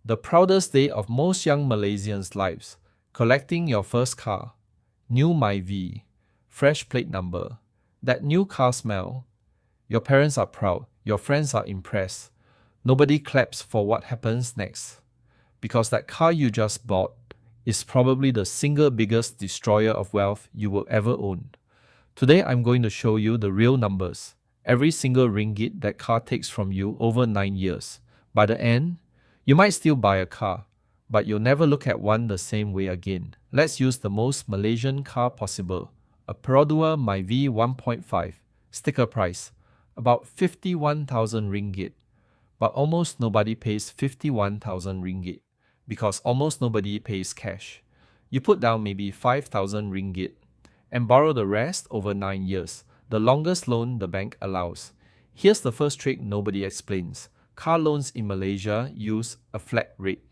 The proudest day of most young Malaysians' lives, collecting your first car, new Myvi, fresh plate number, that new car smell. Your parents are proud, your friends are impressed. Nobody claps for what happens next, because that car you just bought is probably the single biggest destroyer of wealth you will ever own. Today I'm going to show you the real numbers, every single ringgit that car takes from you over 9 years. By the end, you might still buy a car, but you'll never look at one the same way again. Let's use the most Malaysian car possible, a Perodua Myvi 1.5, sticker price, about 51,000 ringgit. But almost nobody pays 51,000 ringgit, because almost nobody pays cash. You put down maybe 5,000 ringgit and borrow the rest over 9 years, the longest loan the bank allows. Here's the first trick nobody explains. Car loans in Malaysia use a flat rate.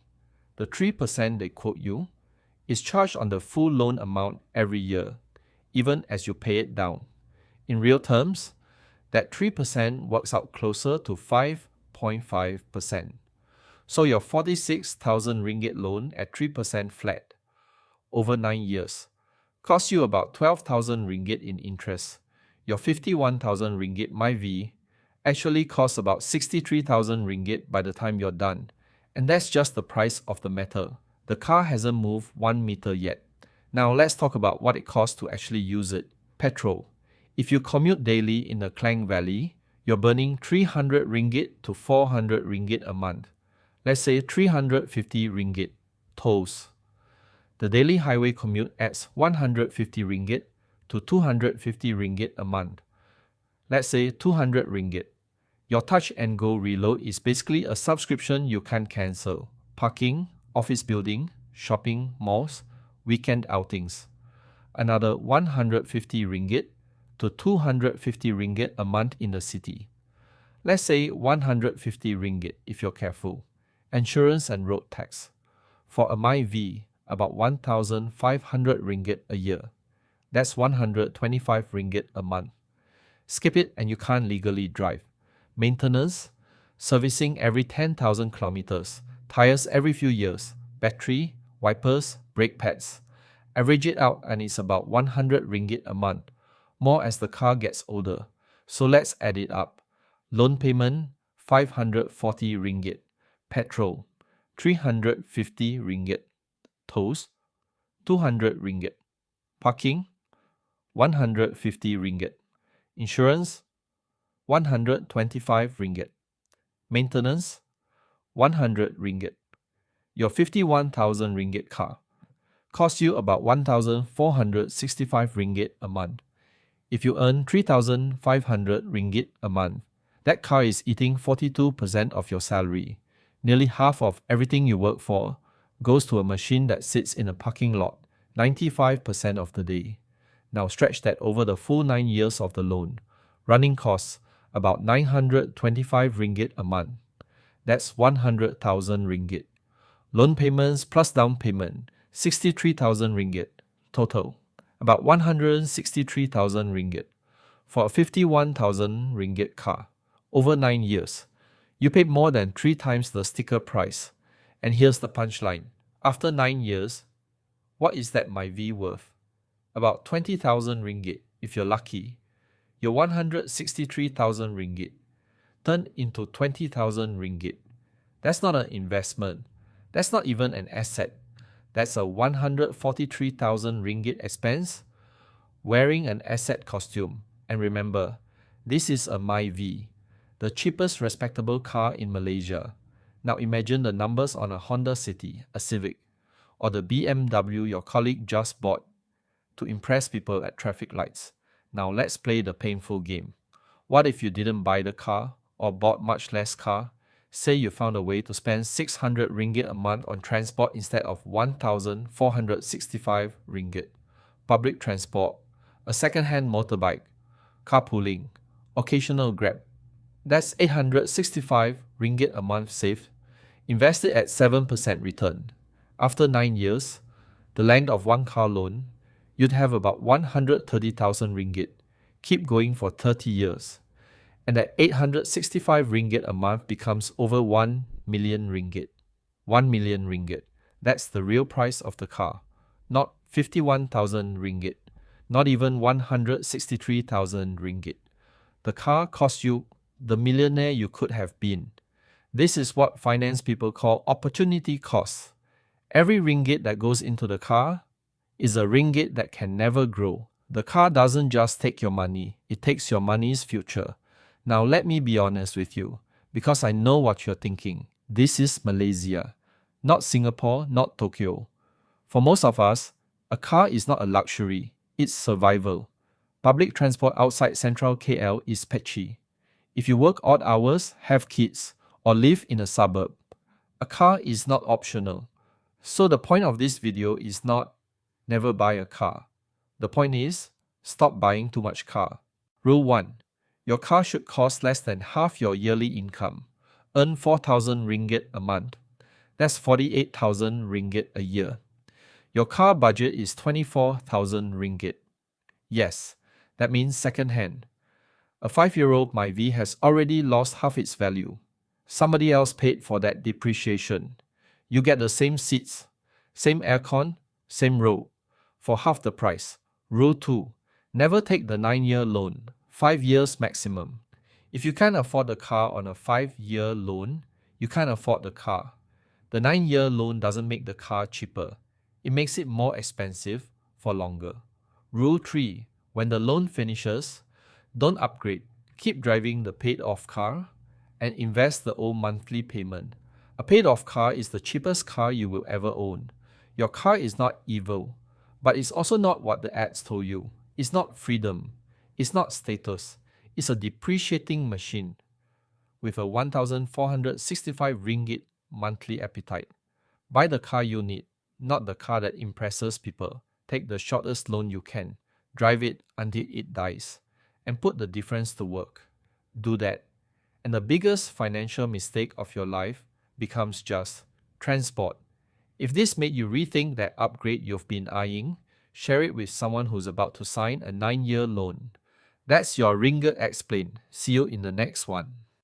The 3% they quote you is charged on the full loan amount every year, even as you pay it down. In real terms, that 3% works out closer to 5.5%. So your 46,000 ringgit loan at 3% flat over 9 years costs you about 12,000 ringgit in interest. Your 51,000 ringgit Myvi actually costs about 63,000 ringgit by the time you're done. And that's just the price of the metal. The car hasn't moved 1 meter yet. Now let's talk about what it costs to actually use it. Petrol. If you commute daily in the Klang Valley, you're burning 300 ringgit to 400 ringgit a month. Let's say 350 ringgit. Tolls. The daily highway commute adds 150 ringgit to 250 ringgit a month. Let's say 200 ringgit. Your touch and go reload is basically a subscription you can't cancel. Parking, office building, shopping, malls, weekend outings. Another 150 ringgit to 250 ringgit a month in the city. Let's say 150 ringgit if you're careful. Insurance and road tax. For a Myvi, about 1,500 ringgit a year. That's 125 ringgit a month. Skip it and you can't legally drive. Maintenance, servicing every 10,000 kilometers, tires every few years, battery, wipers, brake pads. Average it out and it's about 100 ringgit a month, more as the car gets older. So let's add it up. Loan payment, 540 ringgit. Petrol, 350 ringgit. Tolls, 200 ringgit. Parking, 150 ringgit. Insurance, 125 ringgit. Maintenance, 100 ringgit. Your 51,000 ringgit car costs you about 1,465 ringgit a month. If you earn 3,500 ringgit a month, that car is eating 42% of your salary. Nearly half of everything you work for goes to a machine that sits in a parking lot 95% of the day. Now stretch that over the full 9 years of the loan. Running costs about 925 ringgit a month. That's 100,000 ringgit. Loan payments plus down payment, 63,000 ringgit. Total, about 163,000 ringgit. For a 51,000 ringgit car, over 9 years, you paid more than 3 times the sticker price. And here's the punchline. After 9 years, what is that Myvi worth? About 20,000 ringgit if you're lucky. Your 163,000 ringgit turned into 20,000 ringgit. That's not an investment. That's not even an asset. That's a 143,000 ringgit expense wearing an asset costume. And remember, this is a Myvi, the cheapest respectable car in Malaysia. Now imagine the numbers on a Honda City, a Civic, or the BMW your colleague just bought to impress people at traffic lights. Now let's play the painful game. What if you didn't buy the car or bought much less car? Say you found a way to spend 600 ringgit a month on transport instead of 1,465 ringgit. Public transport, a second-hand motorbike, carpooling, occasional Grab. That's 865 ringgit a month saved. Invest it at 7% return. After 9 years, the length of one car loan, you'd have about 130,000 ringgit. Keep going for 30 years. And that 865 ringgit a month becomes over 1 million ringgit. 1 million ringgit. That's the real price of the car. Not 51,000 ringgit. Not even 163,000 ringgit. The car cost you the millionaire you could have been. This is what finance people call opportunity cost. Every ringgit that goes into the car is a ringgit that can never grow. The car doesn't just take your money, it takes your money's future. Now let me be honest with you, because I know what you're thinking. This is Malaysia, not Singapore, not Tokyo. For most of us, a car is not a luxury, it's survival. Public transport outside central KL is patchy. If you work odd hours, have kids, or live in a suburb, a car is not optional. So the point of this video is not never buy a car. The point is, stop buying too much car. Rule 1. Your car should cost less than half your yearly income. Earn 4,000 ringgit a month. That's 48,000 ringgit a year. Your car budget is 24,000 ringgit. Yes, that means second hand. A 5-year-old Myvi has already lost half its value. Somebody else paid for that depreciation. You get the same seats, same aircon, same road, for half the price. Rule 2. Never take the 9-year loan, 5 years maximum. If you can't afford the car on a 5-year loan, you can't afford the car. The 9-year loan doesn't make the car cheaper. It makes it more expensive for longer. Rule 3. When the loan finishes, don't upgrade. Keep driving the paid-off car and invest the old monthly payment. A paid-off car is the cheapest car you will ever own. Your car is not evil, but it's also not what the ads told you. It's not freedom. It's not status. It's a depreciating machine with a 1,465 ringgit monthly appetite. Buy the car you need, not the car that impresses people. Take the shortest loan you can. Drive it until it dies. And put the difference to work. Do that. And the biggest financial mistake of your life becomes just transport. If this made you rethink that upgrade you've been eyeing, share it with someone who's about to sign a 9-year loan. That's your Ringgit Explained. See you in the next one.